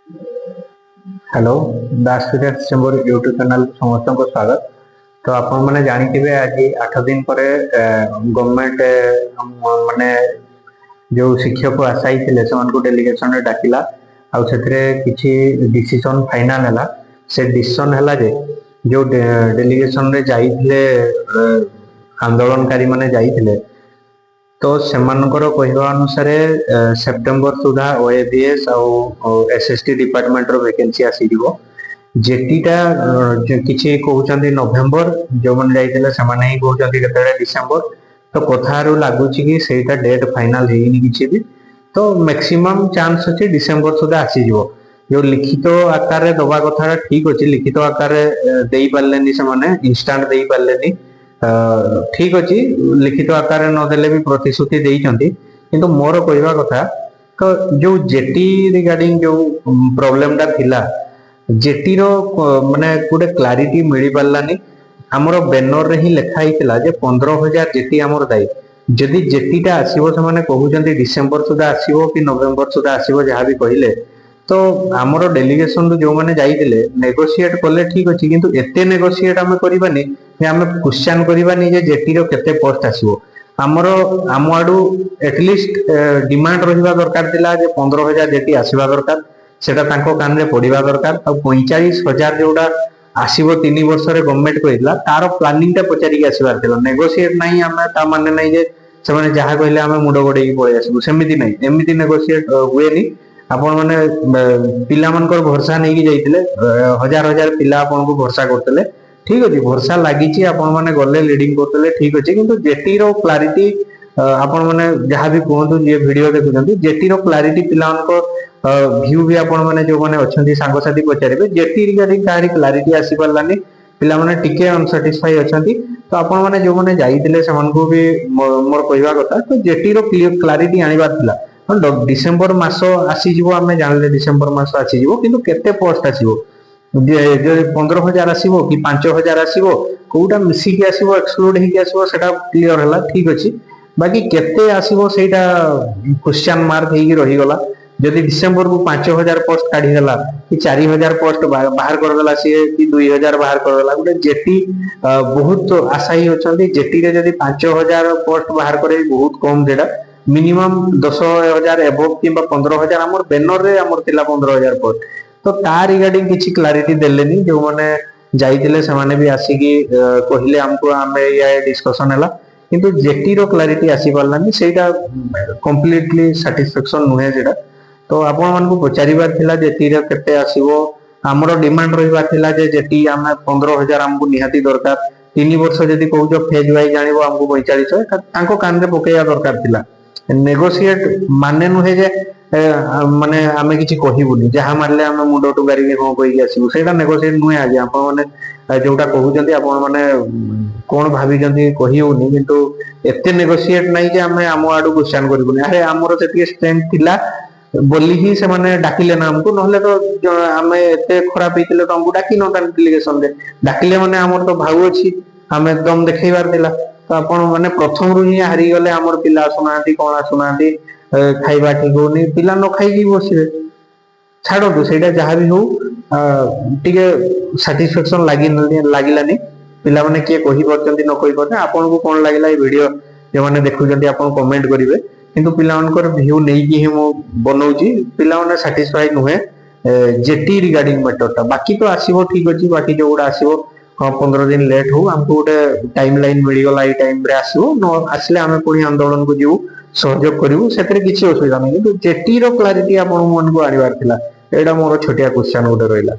Hello दास fitness chamber YouTube channel समस्त को स्वागत। तो आपण मैंने जानिथिबे आज 8 दिन पर गवर्नमेंट माने जो शिक्षक आशाई थे से डेलीगेशन डाकिला आउ से किछि डिसीजन फाइनल हैला। से डिसीजन हैला जे जो डेलीगेशन रे जाइथिले आंदोलनकारी माने जाइथिले तो सेमानकर कहवा अनुसार सेप्टेम्बर सुधा ओएबीएस और एसएसटी डिपार्टमेंट रो वैकेंसी आसीजिवो। जेटीटा किछि कहउचंदी नवेम्बर जो मन जाइथिले सेमाने ही कहउचंदी केतेडे डिसेंबर। तो कथारू लागुची कि सेटा डेट फाइनल हेइनी किछि भी। तो मैक्सिमम चांस अछि डिसेंबर सुधा आसीजिवो। जो लिखित आकार रे दबा कथा ठीक अछि, लिखित आकार रे देई पारलेनी सेमाने इंस्टेंट देई पारलेनी। ठीक अच्छी लिखित आकार नदेले भी प्रतिश्रुति देइचंती, किंतु मोर कहवा कथा तो जो जेटी रिगार्डिंग जो प्रॉब्लम टा थिला जेटी रो माने गोटे क्लारिटी मिली पारलानी। हमर बैनर रे ही लिखा हितला जे 15,000 जेटी हमर दाई। जदि जेटीटा आसीबो से माने कहउचंती डिसेंबर सुधा आसीबो कि नवेम्बर सुधा आसीबो जहा भी कहिले। तो आमर डेलीगेशन जो मैंने जाइए नेगोशिएट कले ठीक अच्छे, किंतु एते नेगोशिएट आम करबानी आम क्वेश्चन करबानी जे जेटी रो केते पोस्ट आसीबो। आमर आम आडू एटलिस्ट डिमांड रहिबा दरकार थिला जे 15,000 जेटी आसीबा दरकार। सेटा तांको कान रे पड़िबा दरकार। आ 45,000 जोड़ा आसीबो 3 वर्ष रे गवर्नमेंट कहितला तार प्लानिंग टा पचारि के आसीबार थिला। नेगोशिएट नाही आम ता माने नाही जे से माने जहा कहले आम मुंड गोडे की पळे आसीबो, सेमिति नाही। एमिति नेगोशिएट हुएनी। आपण माने पिला मानकर भरोसा नहीं कि जाइतिले, हजार हजार पिला आपण को भरोसा करतले ठीक अछि, भरोसा लागिची आपण माने गले लीडिंग करतले ठीक अछि। किंतु जेटी रो क्लैरिटी आपण माने जहा भी कहंतु जे वीडियो देखुचंती जेटी रो क्लैरिटी पिला मानको व्यू भी आपण माने जो माने अछंती सांगो साथी पचारिबे जेटी रिगार्डिंग कारी क्लैरिटी आसी परलानी। पिला माने टिके अनसैटिस्फाई अछंती। तो आपण माने जो माने जाइतिले सेमानको भी मोर कहवा कथा तो जेटी रो क्लैरिटी आनिबार थिला। डिसेम्बर मास आसीजिवो आमे जानले डिसेम्बर मास आसीजिवो, किंतु केते पोस्ट आसीबो जे 15,000 आसीबो कि 5,000 आसीबो कोउटा मिसी के आसीबो एक्सक्लूड ही के आसीबो सेटा क्लियर हला ठीक अछि। बाकी केते आसीबो सेटा क्वेश्चन मार्क हेगी रही गला। जदि डिसेम्बर को 5,000 पोस्ट काढी देला कि 4,000 पोस्ट बाहर कर देला सी कि 2,000 बाहर कर देला गुटे जेटी बहुत आशाई अछंती। जेटी रे जदि 5,000 पोस्ट बाहर करे बहुत कम जेडा मिनिमम 10,000 एबव कि 15,000 आमर बैनर रे आमर थिला 15,000 पोस्ट। तो ता रिगार्डिंग किछि क्लैरिटी देलेनी। जो माने जाइतिले से माने भी आसीकी कहिले हमको आमे या डिस्कशन हला, किंतु जेटी रो क्लैरिटी आसी परलानी सेटा कंप्लीटली सैटिस्फैक्शन नुहे जेडा। तो आपण मानको पचारिबार थिला जेटी रे केते आसीबो। हमरो डिमांड रहिबा थिला जे जेटी आमे 15,000 हमको निहाती दरकार। 3 वर्ष जदि कहउजो फेज वाइज जानिबो हमको 45 तांको कान रे पकेया दरकार थिला। नेगोशिएट माने नुहे जे माने आमे किछि कहिबुनी जहा मारले आमे मुंडो टुगारी के हो कहि आसीबु सेटा नेगोशिएट नुहे। आज आपण माने जोटा कहउजंती आपण माने कोन भाबी जंती कहिउनी, किंतु एते नेगोशिएट नाही जे आमे आमो आडू क्वेश्चन करबुनी। अरे हमरो सेति स्ट्रेंथ थिला बोली ही से माने डाकिले ना हमको, नहले तो आमे एते खराब हितले तो हमको डाकी न डेलीगेशन दे डाकिले माने हमर तो भाउ अछि आमे दम देखैबार दिला। तो आपण माने प्रथम रु ही हारी गले हमर पिला सुनांती कोन सुनांती खाइबा ठीक होनी पिला न खाई की बसिबे छाड़ो सेटा जहा भी हो टिके सैटिस्फैक्शन लागिलानी। पिला माने के कहि परचंती न कहि परते आपन को कोन लागिला ए वीडियो जे माने देखुचंती आपन कमेंट करिवे। किंतु पिला मानकर व्यू नै कि हम बनौची पिला माने सैटिस्फाई नुहे जेटी रिगार्डिंग मैटर ता। बाकी तो आसीबो ठीक अछि, बाकी जो उडा आसीबो 15 दिन लेट हो हमको गोटे टाइम लाइन मिल गला ए टाइम रे आसीबो न आसले आमे पुनी आंदोलन को जीवु सहयोग करिवु सेतरे किछि असुविधा नै। किंतु जेटी रो क्लैरिटी आपन मन को आनिबार थिला एडा मोर छोटिया क्वेश्चन गोटे रहिला।